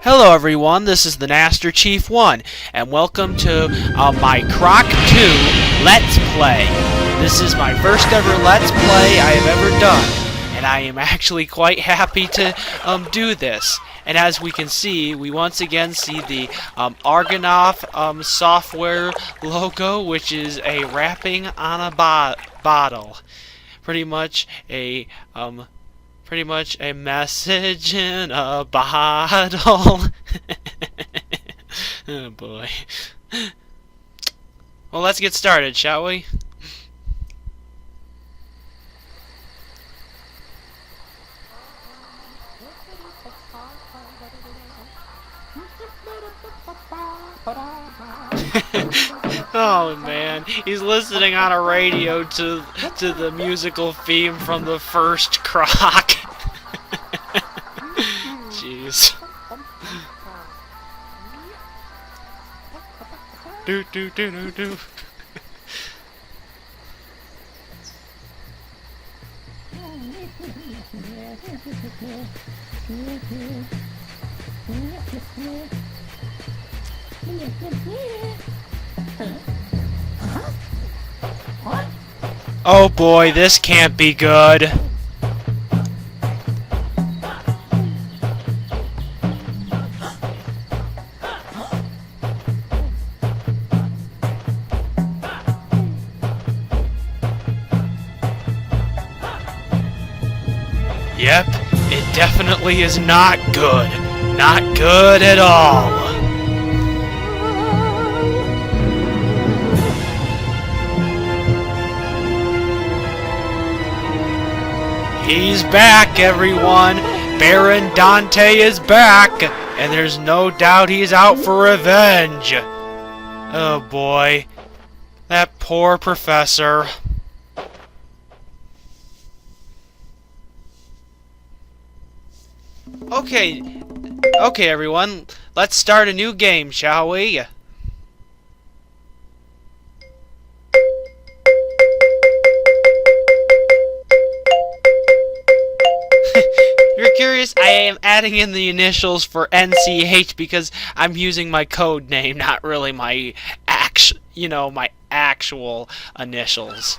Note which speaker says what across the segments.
Speaker 1: Hello everyone, this is the Master Chief 1, and welcome to my Croc 2 Let's Play. This is my first ever Let's Play I have ever done, and I am actually quite happy to do this. And as we can see, we once again see the Argonaut software logo, which is a wrapping on a bottle. Pretty much a message in a bottle. Oh boy. Well, let's get started, shall we? Oh man, he's listening on a radio to the musical theme from the first Croc. Jeez. Do do do do do. Oh boy, this can't be good. Yep, it definitely is not good. Not good at all. He's back, everyone! Baron Dante is back! And there's no doubt he's out for revenge! Oh boy. That poor professor. Okay everyone, let's start a new game, shall we? You're curious? I am adding in the initials for NCH because I'm using my code name, not really my actual initials.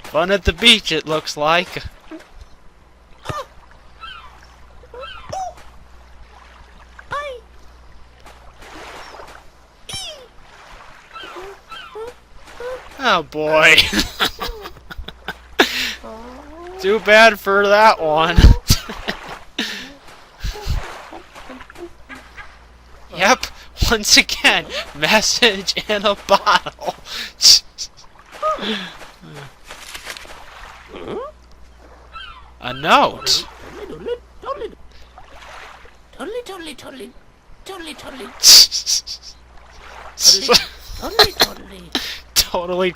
Speaker 1: Fun at the beach, it looks like. Oh boy. Too bad for that one. Yep, once again, message in a bottle. A note. Totally.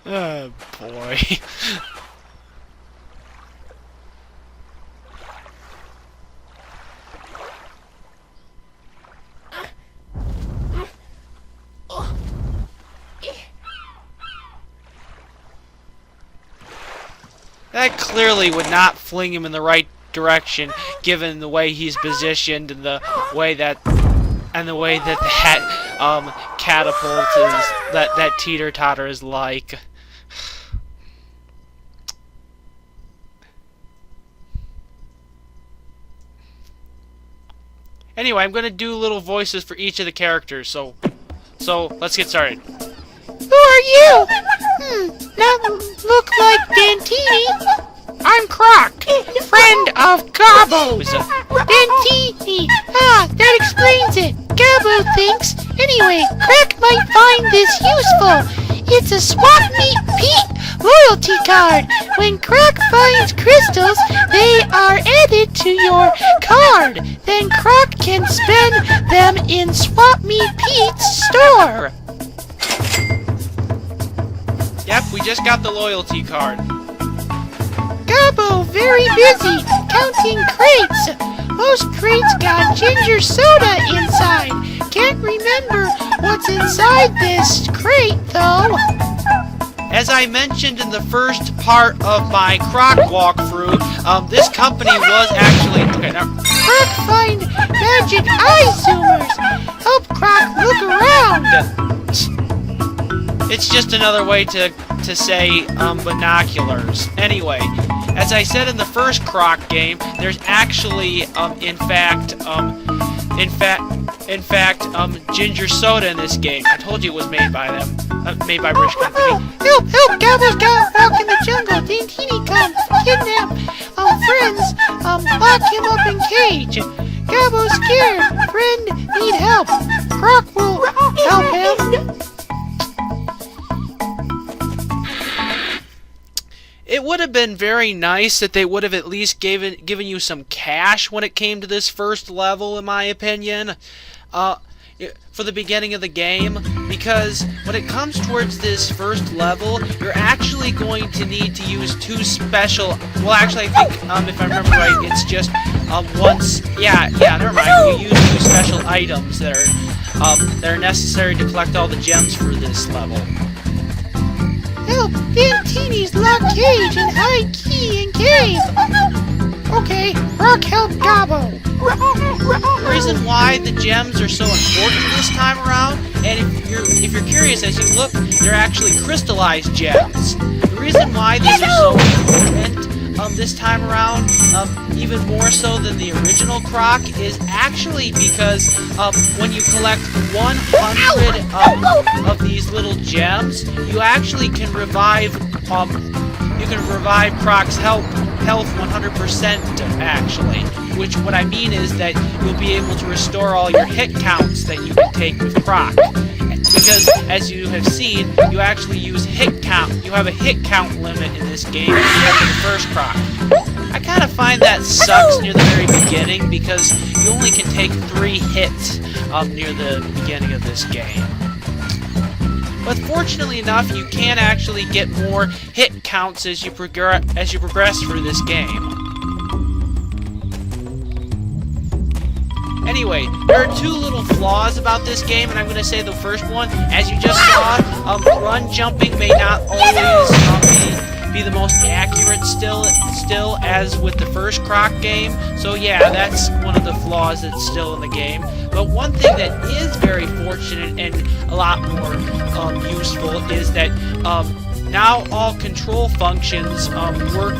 Speaker 1: Oh boy. That clearly would not fling him in the right direction, given the way he's positioned and the way that catapult is, that teeter-totter is like. Anyway, I'm gonna do little voices for each of the characters, so let's get started. Who are you? Not look like Dantini. I'm Croc, friend of Gobbo. Dantini. Ah, that explains it. Gobbo thinks. Anyway, Croc might find this useful. It's a Swap Meet Pete loyalty card. When Croc finds crystals, they are added to your card. Then Croc can spend them in Swap Meet Pete's store. Yep, we just got the loyalty card. Gobbo very busy counting crates. Most crates got ginger soda inside. Can't remember what's inside this crate though. as I mentioned in the first part of my Croc walkthrough, this company was actually... Okay, now...
Speaker 2: Croc find magic eye zoomers! Help Croc look around!
Speaker 1: It's just another way to say binoculars. Anyway, as I said in the first Croc game, there's actually in fact ginger soda in this game. I told you it was made by them, made by British company.
Speaker 2: Help! Gobbo's got walk in the jungle. Dantini come kidnap friends. Lock him up in cage. Gobbo's scared. Friend need help. Croc will help him.
Speaker 1: It would have been very nice that they would have at least given you some cash when it came to this first level, in my opinion, for the beginning of the game, because when it comes towards this first level, you're actually going to need to use two special... Well, actually, I think, if I remember right, it's just once... Yeah, never mind. You use two special items that are necessary to collect all the gems for this level.
Speaker 2: Help! Dantini's locked cage and high key in cave! Okay, Croc help Gobbo!
Speaker 1: The reason why the gems are so important this time around, and if you're curious, as you look, they're actually crystallized gems. The reason why these are so important this time around, even more so than the original Croc, is actually because when you collect 100 of these little gems, you actually can revive Croc's health 100% actually. Which what I mean is that you'll be able to restore all your hit counts that you can take with Croc. Because, as you have seen, you actually use hit count. You have a hit count limit in this game compared to the first Croc. I kind of find that sucks near the very beginning because you only can take 3 hits near the beginning of this game. But fortunately enough, you can actually get more hit counts as you progress through this game. Anyway, there are 2 little flaws about this game, and I'm going to say the first one, as you just saw, run jumping may not always be the most accurate still as with the first Croc game. So yeah, that's one of the flaws that's still in the game. But one thing that is very fortunate and a lot more useful is that now all control functions work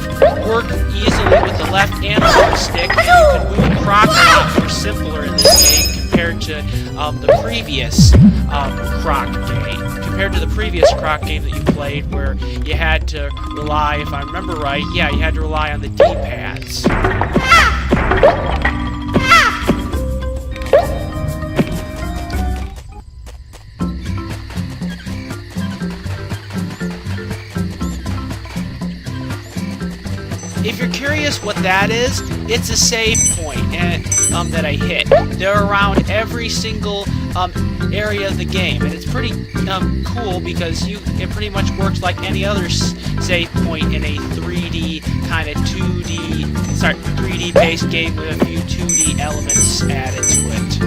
Speaker 1: easily with the left analog stick, and you can move Croc a lot more simpler in this game compared to the previous Croc game. Compared to the previous Croc game that you played, where you had to rely, if I remember right, yeah, you had to rely on the D-pads. If you're curious what that is, it's a save point that I hit. They're around every single area of the game, and it's pretty cool because it pretty much works like any other save point in a 3D kind of 3D based game with a few 2D elements added to it.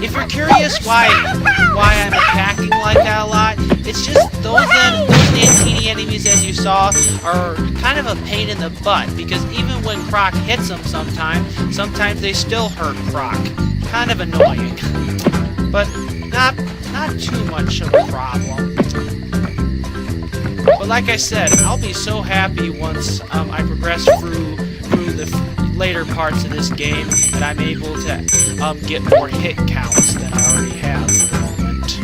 Speaker 1: If you're curious why I'm attacking like that a lot, it's just those Dantini enemies, as you saw, are kind of a pain in the butt, because even when Croc hits them sometimes they still hurt Croc. Kind of annoying. But not too much of a problem. But like I said, I'll be so happy once I progress through the later parts of this game that I'm able to get more hit counts than I already have for the moment.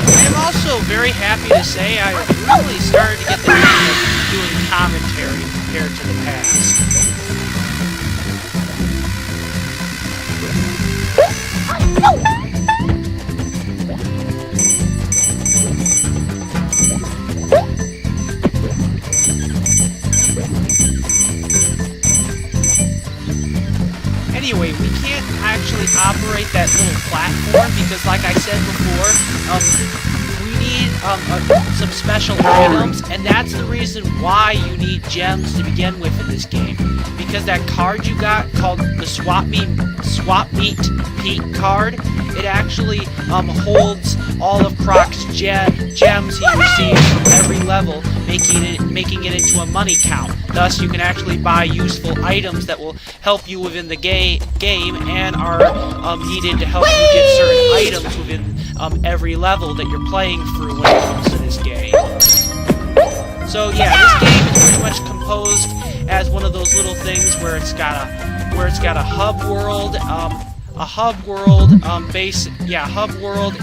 Speaker 1: I am also very happy to say I really started to get the hang of doing commentary compared to the past. anyway, we can't actually operate that little platform because, like I said before, we need some special items, and that's the reason why you need gems to begin with in this game. Because that card you got, called the Swap Meet Pete card, it actually holds all of Croc's gems he receives from every level, making it into a money count. Thus, you can actually buy useful items that will help you within the game and are needed to help you get certain items within every level that you're playing through when it comes to this game. So yeah, this game is pretty much composed as one of those little things where it's got a hub world, hub world,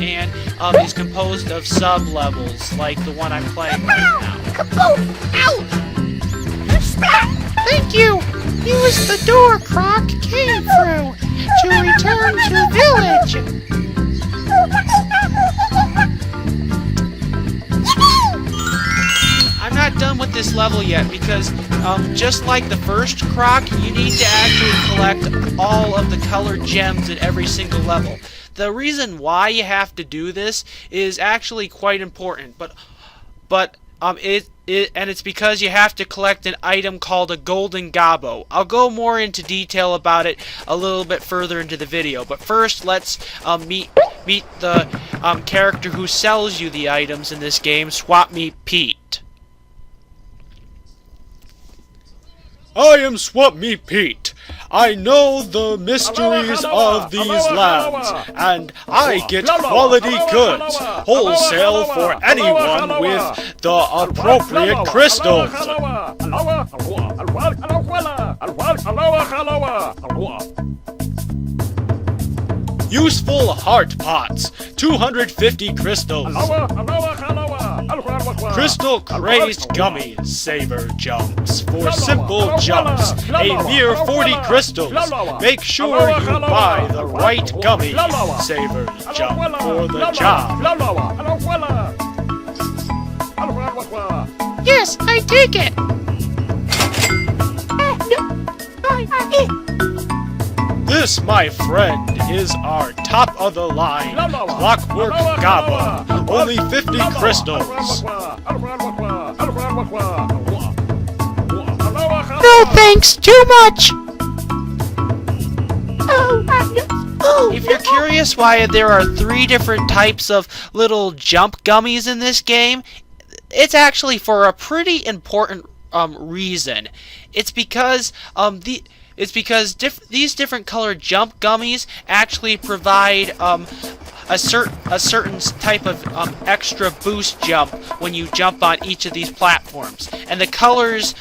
Speaker 1: and is composed of sub levels like the one I'm playing right now.
Speaker 2: Thank you! Use the door Croc came through to return to village!
Speaker 1: I'm not done with this level yet because, just like the first Croc, you need to actually collect all of the colored gems at every single level. The reason why you have to do this is actually quite important, but it's because you have to collect an item called a golden gobbo. I'll go more into detail about it a little bit further into the video, but first let's meet the character who sells you the items in this game, Swap Meet Pete.
Speaker 3: I am Swap Meet Pete. I know the mysteries of these lands, and I get quality goods, wholesale for anyone with the appropriate crystals. Useful heart pots, 250 crystals. Crystal crazed gummies, saver jumps for simple jumps, a mere 40 crystals. Make sure you buy the right gummy, savers jump for the job.
Speaker 2: Yes, I take it!
Speaker 3: This, my friend, is our top-of-the-line Clockwork Gobbo. Only 50 crystals.
Speaker 2: No thanks, too much!
Speaker 1: If you're curious why there are 3 different types of little jump gummies in this game, it's actually for a pretty important reason. It's because these different colored jump gummies actually provide a certain type of extra boost jump when you jump on each of these platforms, and the colors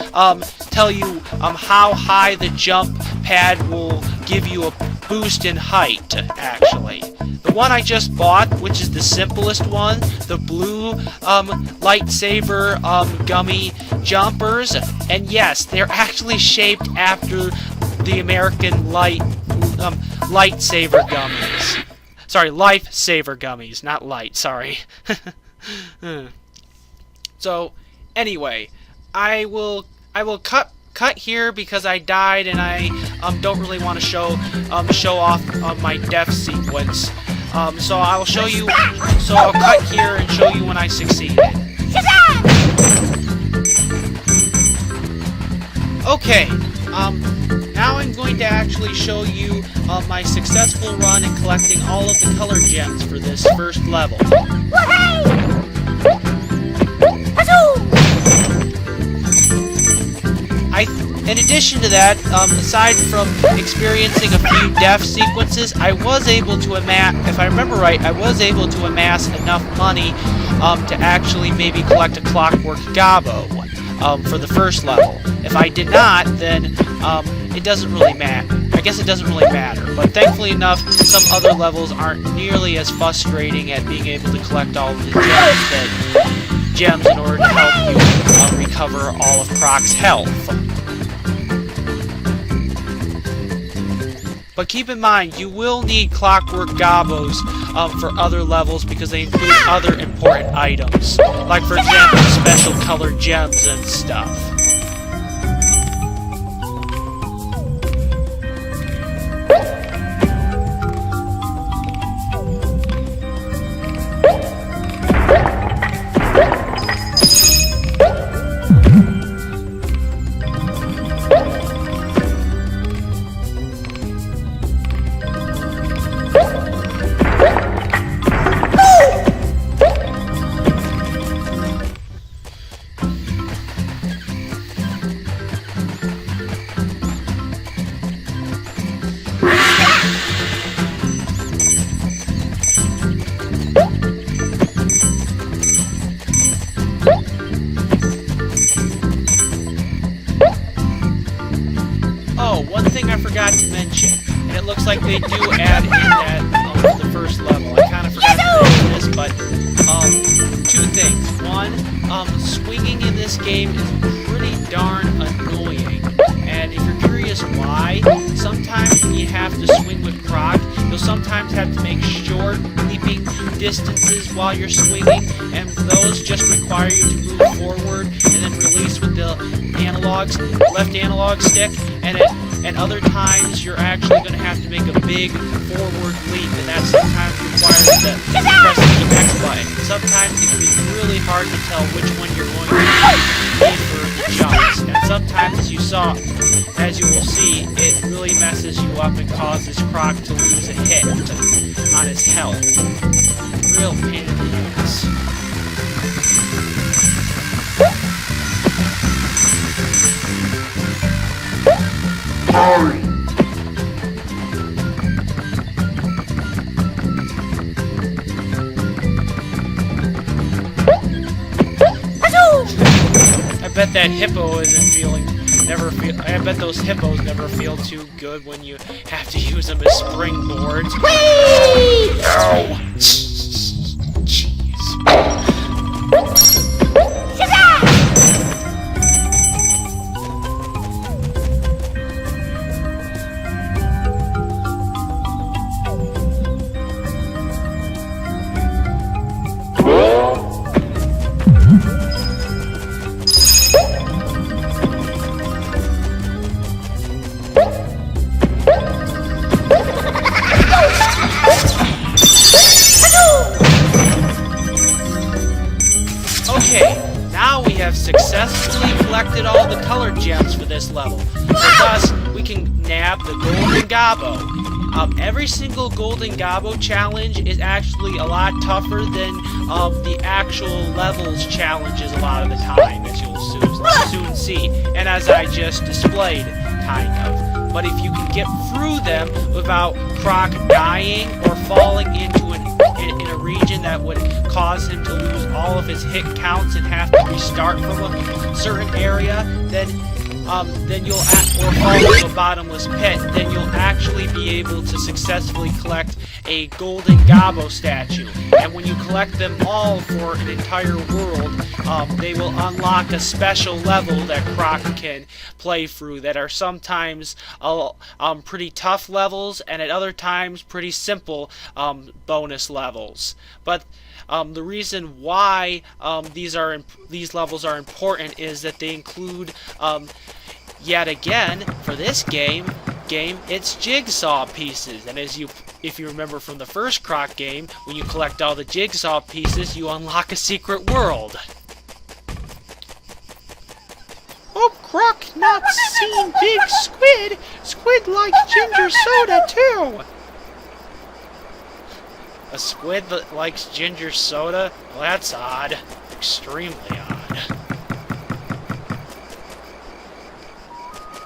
Speaker 1: tell you how high the jump pad will give you a boost in height. Actually, the one I just bought, which is the simplest one, the blue lightsaber gummy jumpers, and yes, they're actually shaped after the American lightsaber gummies. Sorry, lifesaver gummies, not light, sorry. So, anyway, I will cut here because I died and I don't really want to show off my death sequence. So I'll show you. So I'll cut here and show you when I succeeded. Okay. Now I'm going to actually show you my successful run in collecting all of the color gems for this first level. In addition to that, aside from experiencing a few death sequences, I was able to amass, if I remember right, I was able to amass enough money to actually maybe collect a Clockwork Gobbo for the first level. If I did not, then it doesn't really matter. I guess it doesn't really matter. But thankfully enough, some other levels aren't nearly as frustrating at being able to collect all of the gems in order to help you recover all of Croc's health. But keep in mind, you will need Clockwork Gobbos for other levels because they include other important items. Like, for example, special colored gems and stuff. Oh, one thing I forgot to mention, and it looks like they do add in that the first level. I kind of forgot to mention this, but two things. One, swinging in this game is pretty darn annoying. And if you're curious why, sometimes when you have to swing with Croc, you'll sometimes have to make short leaping distances while you're swinging, and those just require you to move forward and then release with the left analog stick, and other times you're actually going to have to make a big forward leap, and that sometimes requires to press the X button. Sometimes it can be really hard to tell which one you're going to aim for the jumps, and sometimes, as you will see, it really messes you up and causes Croc to lose a hit on his health. Real pain in the ass. I bet that hippo I bet those hippos never feel too good when you have to use them as springboards.
Speaker 2: Whee!
Speaker 1: Ow! Jeez. Okay, now we have successfully collected all the color gems for this level. So thus, we can nab the Golden Gobbo. Every single Golden Gobbo challenge is actually a lot tougher than the actual levels challenges a lot of the time, as you'll soon see, and as I just displayed, kind of. But if you can get through them without Croc dying or falling into in a region that would cause him to lose all of his hit counts and have to restart from a certain area, then you'll or fall into a bottomless pit, then you'll actually be able to successfully collect a Golden Gobbo statue. And when you collect them all for an entire world, they will unlock a special level that Croc can play through that are sometimes pretty tough levels, and at other times pretty simple bonus levels. But the reason why these levels are important is that they include, yet again, for this game, it's jigsaw pieces. And if you remember from the first Croc game, when you collect all the jigsaw pieces, you unlock a secret world.
Speaker 2: Hope Croc not seen big squid. Squid likes ginger soda too.
Speaker 1: A squid that likes ginger soda? Well, that's odd. Extremely odd.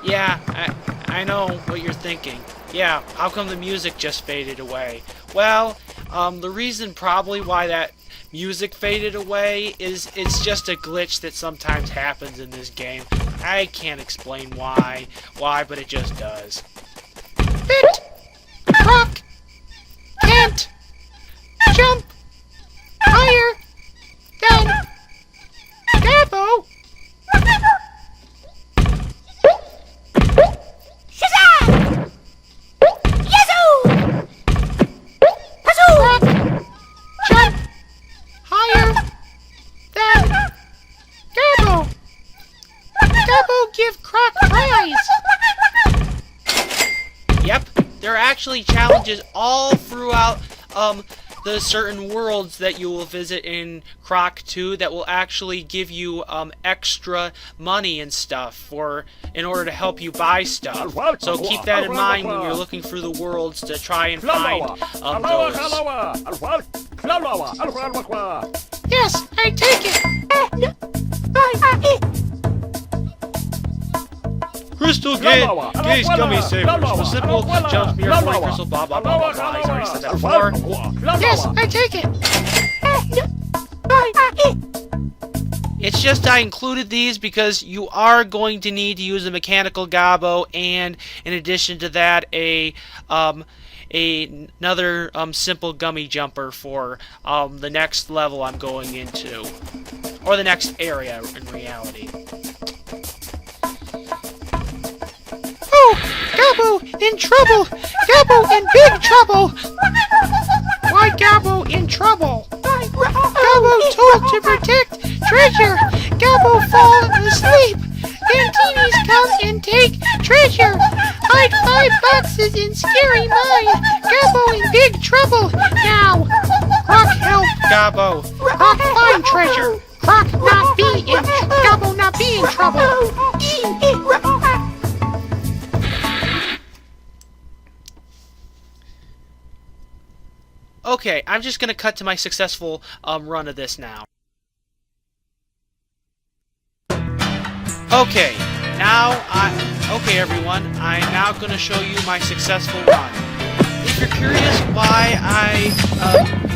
Speaker 1: Yeah, I know what you're thinking. Yeah, how come the music just faded away? Well, the reason probably why that music faded away is it's just a glitch that sometimes happens in this game. I can't explain why, but it just does.
Speaker 2: Bit! Croc! Can't! Jump higher than Gobbo. Shazam! Yazoo! Croc, jump higher than Gobbo. Gobbo give Croc prize.
Speaker 1: Yep, there are actually challenges all throughout the certain worlds that you will visit in Croc 2 that will actually give you extra money and stuff in order to help you buy stuff. So keep that in mind when you're looking through the worlds to try and find those.
Speaker 2: Yes, I take it.
Speaker 3: Crystal Gaze Gummy Savers. The simple jumps mere point crystal blah blah blah blah blah. He's already said that before.
Speaker 2: Yes, I take it.
Speaker 1: It's just I included these because you are going to need to use a mechanical gobbo, and in addition to that, another simple gummy jumper for the next level I'm going into, or the next area in reality.
Speaker 2: Oh, Gobbo in trouble! Gobbo in big trouble! Why Gobbo in trouble? Gobbo told to protect treasure! Gobbo fallen asleep! Dantini's come and take treasure! Hide 5 boxes in scary mine! Gobbo in big trouble! Now! Croc help!
Speaker 1: Gobbo.
Speaker 2: Croc find treasure! Croc not be in Gobbo not be in trouble!
Speaker 1: Okay, I'm just gonna cut to my successful run of this now. Okay, okay everyone, I'm now gonna show you my successful run. If you're curious why I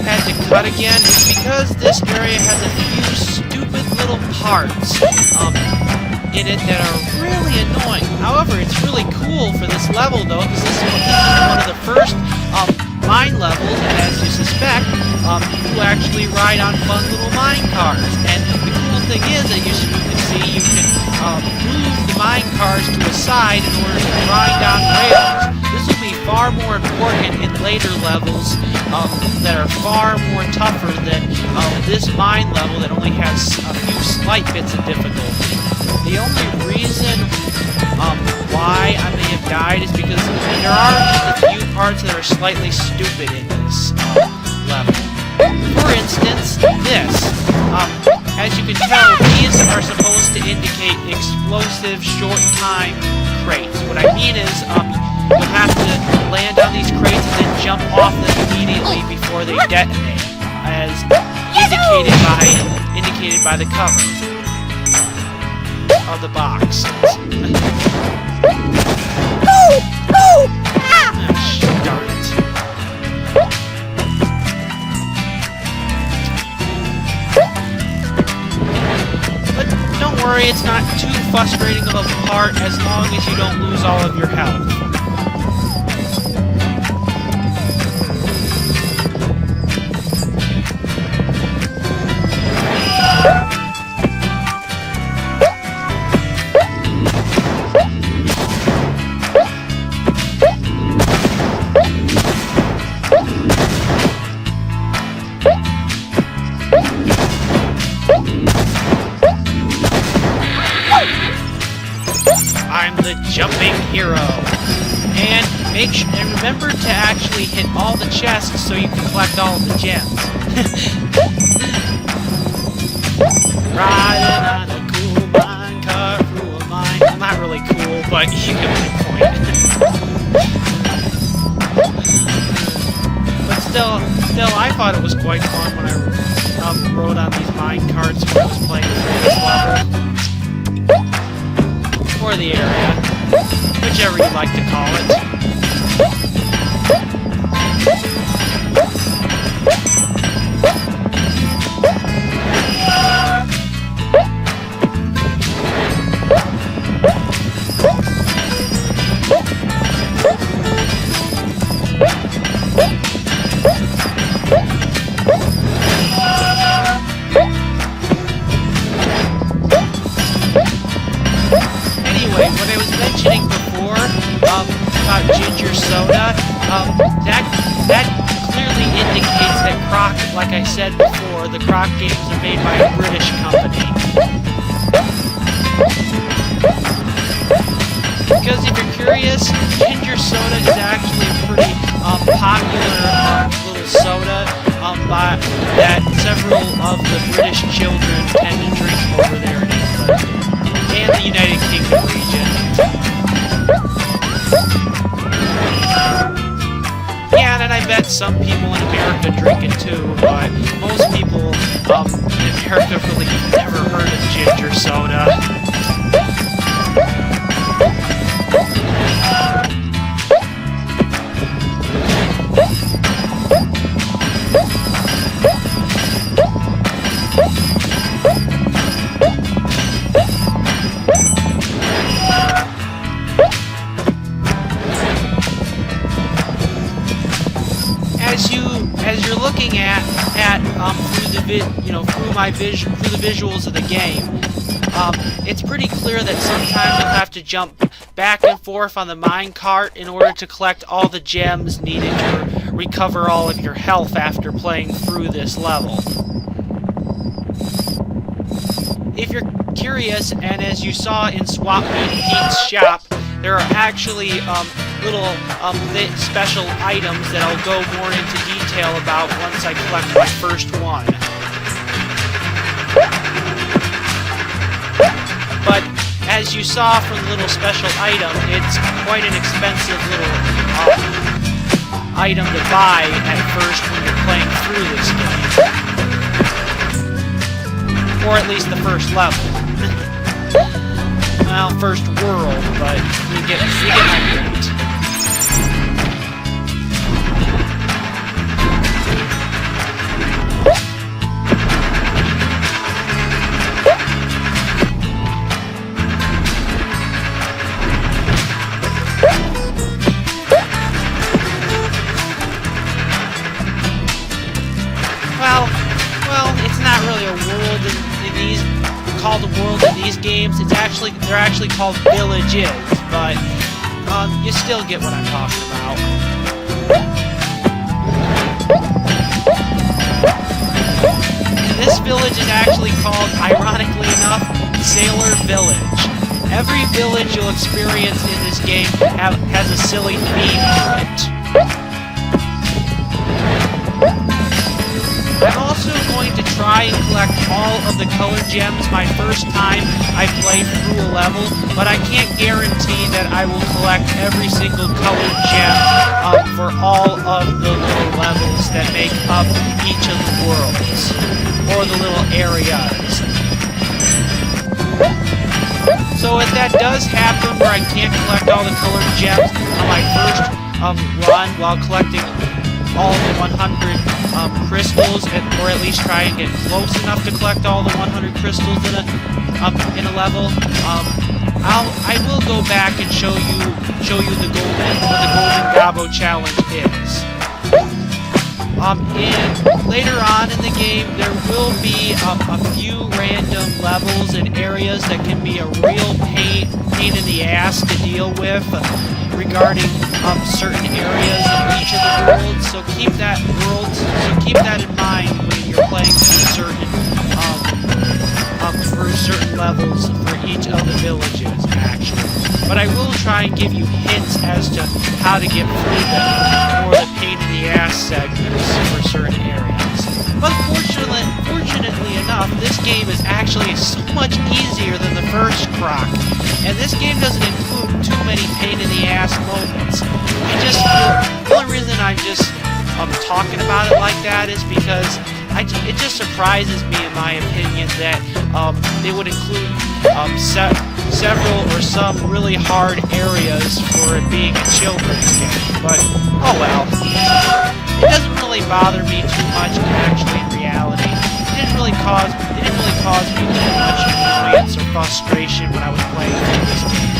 Speaker 1: had to cut again, it's because this area has a few stupid little parts in it that are really annoying. However, it's really cool for this level though, because this is one of the first mine levels, and as you suspect, you actually ride on fun little mine cars. And the cool thing is that you can see you can move the mine cars to a side in order to grind on rails. This will be far more important in later levels that are far more tougher than this mine level that only has a few slight bits of difficulty. The only reason why I may have died is because there are just a few parts that are slightly stupid in this level. For instance, this. As you can tell, these are supposed to indicate explosive short time crates. What I mean is, you'll have to land on these crates and then jump off them immediately before they detonate, as indicated by the cover of the box. Darn it. But don't worry, it's not too frustrating of a part as long as you don't lose all of your health. I'm the jumping hero. And remember to actually hit all the chests so you can collect all of the gems. Riding on a cool mine car through a mine. Well, not really cool, but you get my point. But still, I thought it was quite fun when I rode on these mine carts when I was playing through this level. Or the area, whichever you'd like to call it. What I was mentioning before about ginger soda, that clearly indicates that Croc, like I said before, the Croc games are made by a British company. Because if you're curious, ginger soda is actually a pretty popular little soda that several of the British children tend to drink over there in England and the United Kingdom region. Yeah, and I bet some people in America drink it too, but most people in America really never heard of ginger soda. looking at through the visuals of the game, it's pretty clear that sometimes you'll have to jump back and forth on the minecart in order to collect all the gems needed to recover all of your health after playing through this level. If you're curious, and as you saw in Swap Meet Pete's shop, there are actually little special items that I'll go more into detail about once I collect my first one. But as you saw from the little special item, it's quite an expensive little item to buy at first when you're playing through this game. Or at least the first level. Well, first world, but you get my point. Well, it's not really a world in these called a world in these games. They're actually called villages, but you still get what I'm talking about. And this village is actually called, ironically enough, Sailor Village. Every village you'll experience in this game has a silly theme to it. I'm also going to try and collect all of the color gems my first time I play through a level, but I can't guarantee that I will collect every single colored gem for all of the little levels that make up each of the worlds, or the little areas. So if that does happen where I can't collect all the colored gems on my first run while collecting all the 100 crystals, or at least try and get close enough to collect all the 100 crystals in a level, I will go back and show you what the golden gobbo challenge is. And later on in the game, there will be a few random levels and areas that can be a real pain in the ass to deal with regarding certain areas of each of the worlds. So keep that in mind when you're playing through certain levels for each of the villages, actually. But I will try and give you hints as to how to get through them, or the pain in the ass segments for certain areas. But fortunately enough, this game is actually so much easier than the first Croc. And this game doesn't include too many pain in the ass moments. The only reason I'm just talking about it like that is because it just surprises me, in my opinion, that they would include several or some really hard areas for it being a children's game. But oh well, it doesn't really bother me too much. Actually, in reality, it didn't really cause me too much annoyance or frustration when I was playing through this game.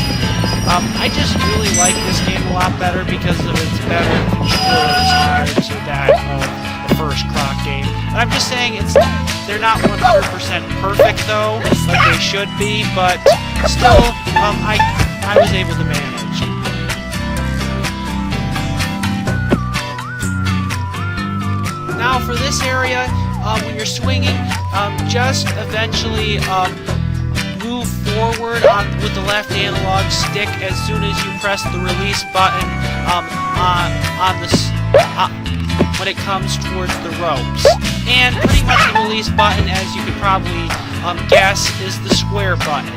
Speaker 1: I just really like this game a lot better because of its better controls compared to that of the first Croc game. And I'm just saying they're not 100% perfect though, like they should be, but still, I was able to manage. Now for this area, when you're swinging, just eventually move forward with the left analog stick as soon as you press the release button when it comes towards the ropes. And pretty much the release button, as you could probably guess, is the square button.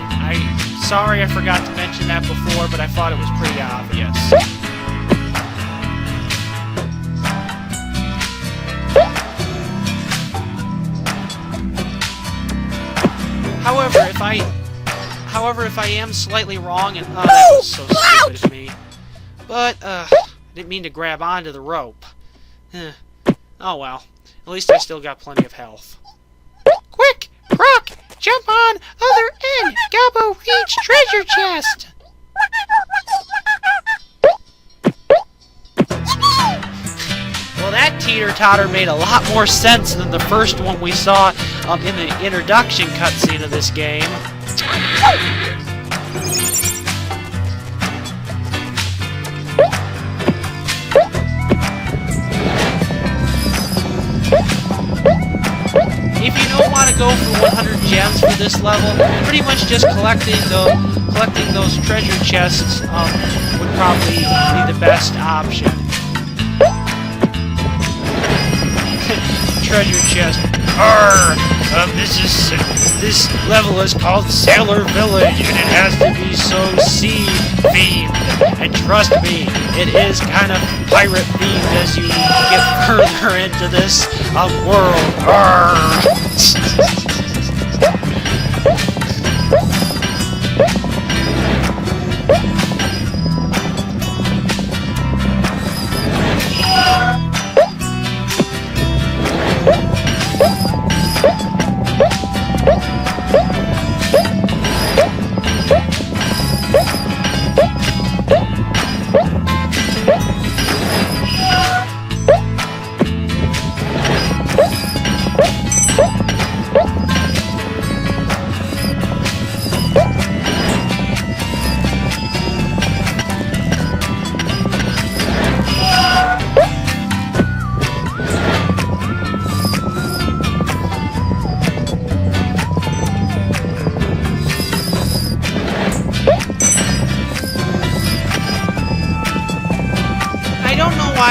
Speaker 1: Sorry I forgot to mention that before, but I thought it was pretty obvious. However, if I am slightly wrong, and that was so stupid of me. But I didn't mean to grab onto the rope. Oh well. At least I still got plenty of health.
Speaker 2: Quick, Croc, jump on other end. Gobbo reach treasure chest.
Speaker 1: Well, that teeter-totter made a lot more sense than the first one we saw in the introduction cutscene of this game. If you don't want to go for 100 gems for this level, pretty much just collecting those treasure chests would probably be the best option. Treasure chest. Arr! This level is called Sailor Village, and it has to be so sea-themed. And trust me, it is kind of pirate-themed as you get further into this world. Arr!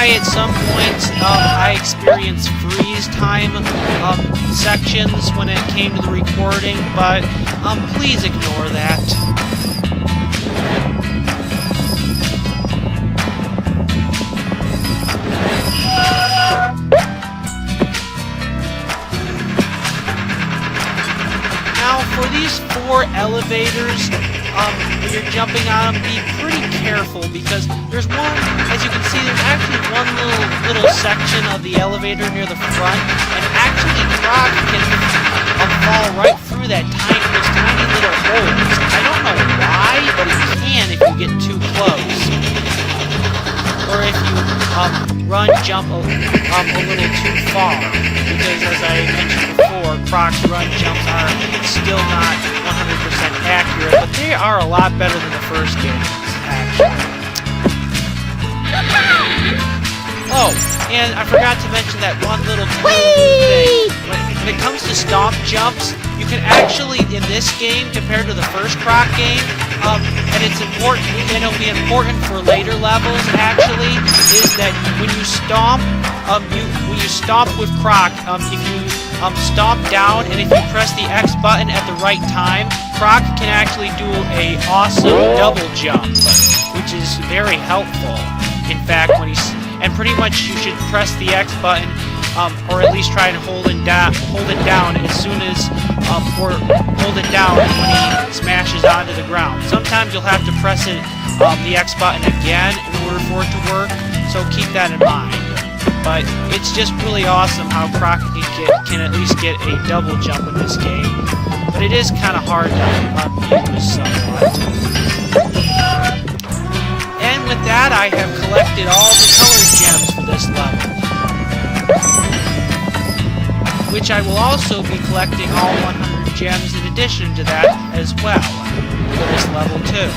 Speaker 1: At some points, I experienced freeze time sections when it came to the recording, but please ignore that. Now, for these 4 elevators, when you're jumping on them, be pretty careful because there's one, as you can see, there's actually one little section of the elevator near the front, and actually Croc can fall right through those tiny little holes. I don't know why, but it can if you get too close. Or if you jump a little too far, because as I mentioned before, Croc's run jumps are still not 100% accurate, but they are a lot better than the first games, actually. Oh, and I forgot to mention that one little thing. When it comes to stomp jumps, you can actually, in this game, compared to the first Croc game, and it's important, and it'll be important for later levels, actually, is that when you stomp, when you stomp with Croc, if you stomp down, and if you press the X button at the right time, Croc can actually do a awesome double jump, which is very helpful. In fact, and pretty much you should press the X button, or at least try and hold it down as soon as, or hold it down when he smashes onto the ground. Sometimes you'll have to press the X button again in order for it to work, so keep that in mind. But it's just really awesome how Croc can at least get a double jump in this game. But it is kind of hard to use somewhat. And with that, I have collected all the color gems for this level, which I will also be collecting all 100 gems in addition to that as well for this level too.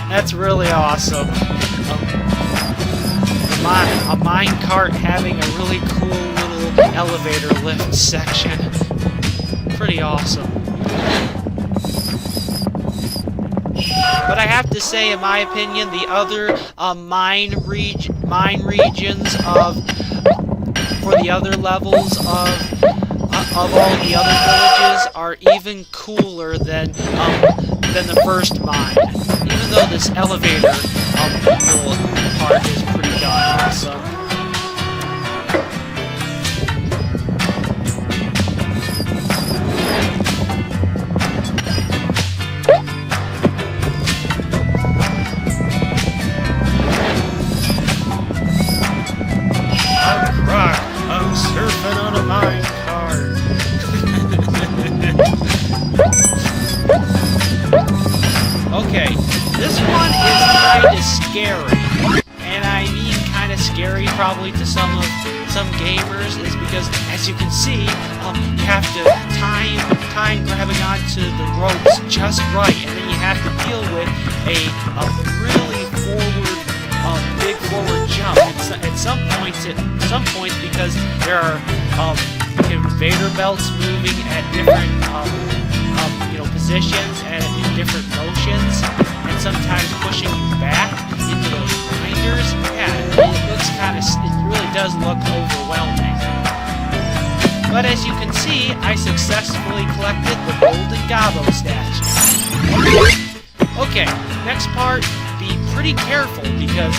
Speaker 1: That's really awesome. A minecart having a really cool little elevator lift section. Pretty awesome. But I have to say, in my opinion, the other mine regions for the other levels of all the other villages are even cooler than the first mine. Even though this elevator little part is pretty darn awesome.
Speaker 3: I'm Croc. I'm surfing on a minecart.
Speaker 1: scary. And I mean kind of scary probably to some gamers is because, as you can see, you have to time grabbing onto the ropes just right, and then you have to deal with a really big forward jump at some points because there are conveyor belts moving at different positions and in different motions, and sometimes pushing you back into those grinders. Yeah, it really does look overwhelming. But as you can see, I successfully collected the golden Gobbo statue. Okay, next part, be pretty careful because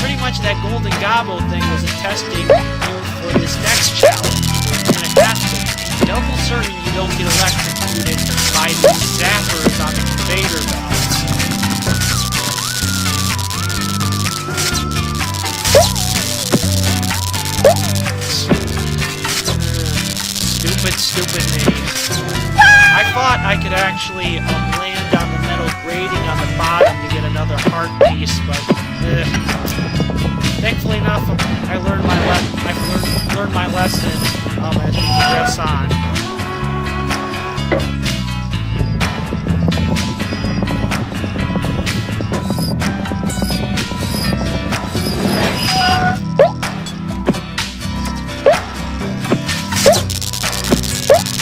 Speaker 1: pretty much that golden Gobbo thing was a testing for this next challenge. You're gonna have to be double certain you don't get electrocuted by these zappers on the conveyor belts. Stupid me. I thought I could actually land on the metal grating on the bottom to get another heart piece, but thankfully enough, I learned my lesson as we progress on.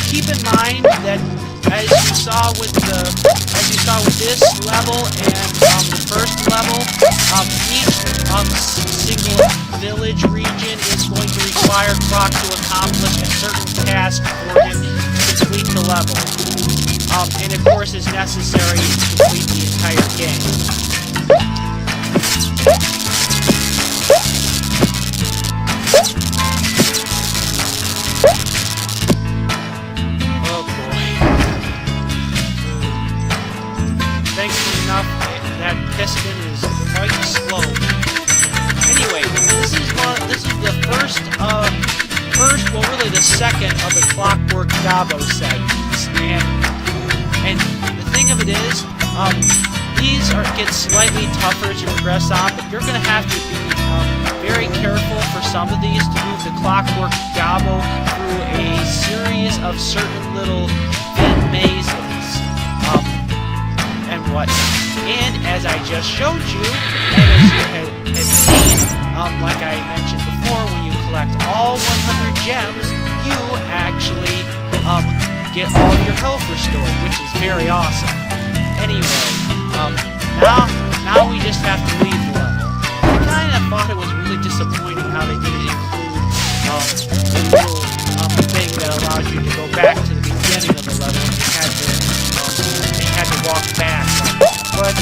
Speaker 1: Keep in mind that as you saw with this level and the first level, each single village region is going to require Croc to accomplish a certain task for him to complete the level. And of course is necessary to complete the entire game. Thankfully enough, that piston is quite slow. Anyway, this is the well, really the second of the Clockwork Gobbo segments, and the thing of it is, these get slightly tougher as you progress on, but you're going to have to be very careful for some of these to move the Clockwork Gobbo through a series of certain little thin mazes. And whatnot. And as I just showed you, and as you had seen, like I mentioned before, when you collect all 100 gems, you actually get all your health restored, which is very awesome. Anyway, now we just have to leave the level. I kind of thought it was really disappointing how they didn't include the little thing that allows you to go back to the beginning of the level and you had to walk back. But,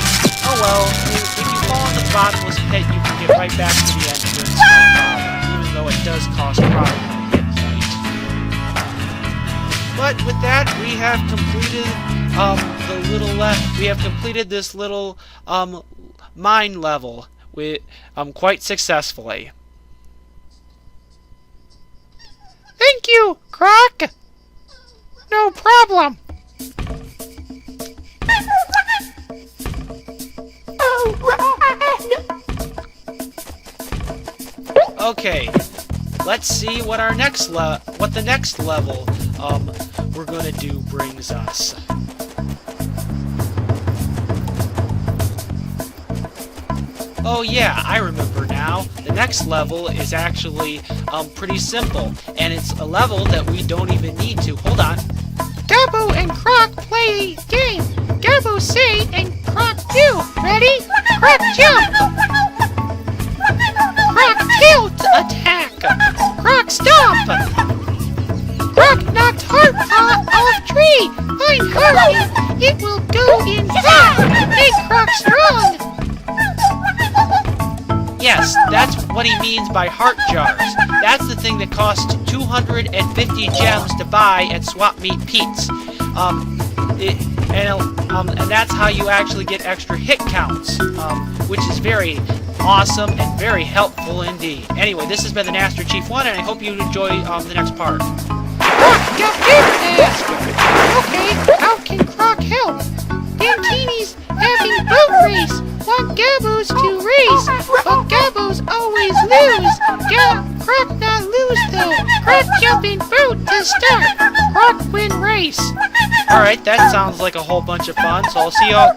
Speaker 1: oh well, if you fall in the bottomless pit, you can get right back to the entrance, even though it does cost probably a hit point. But with that, we have completed this little mine level with quite successfully.
Speaker 2: Thank you, Croc. No problem.
Speaker 1: Okay, let's see what the next level we're gonna do brings us. Oh yeah, I remember now. The next level is actually pretty simple, and it's a level that we don't even need to. Hold on.
Speaker 2: Gobbo and Croc play a game. Gobbo say and Croc do. Ready? Croc jump. Croc tilt attack. Croc stomp. Croc knocked heart off tree. Find heart. It will go in fat. Make Croc strong.
Speaker 1: Yes, that's what he means by heart jars. That's the thing that costs 250 gems to buy at Swap Meet Pete's. And that's how you actually get extra hit counts, which is very awesome and very helpful indeed. Anyway, this has been the Master Chief 1, and I hope you enjoy the next part.
Speaker 2: Croc got big ass. Okay, how can Croc help? Dantini's having boat race. Want Gabos to race, but Gabos always lose. Croc not lose though. Croc jumping boat to start. Croc win race.
Speaker 1: Alright, that sounds like a whole bunch of fun, so I'll see y'all.